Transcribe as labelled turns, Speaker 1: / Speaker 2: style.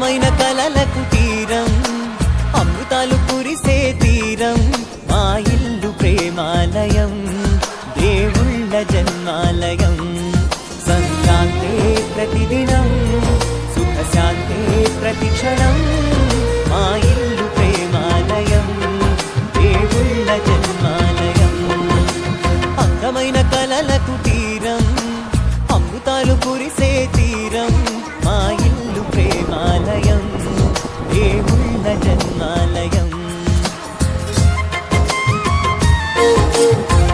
Speaker 1: అందమైన కలలకు తీరం అమృతాలు కురిసే తీరం మా ఇల్లు ప్రేమాలయం దేవుళ్ళ జన్మాలయం సంక్రాంతే ప్రతిదినం సుఖశాంతే ప్రతిక్షణం మా ఇల్లు ప్రేమాలయం దేవుళ్ళ జన్మాలయం అందమైన కలలకు తీరం అమృతాలు కురిసే తీరం మా ఇల్లు ప్రేమాలయం దేవుళ్ళ జన్మాలయం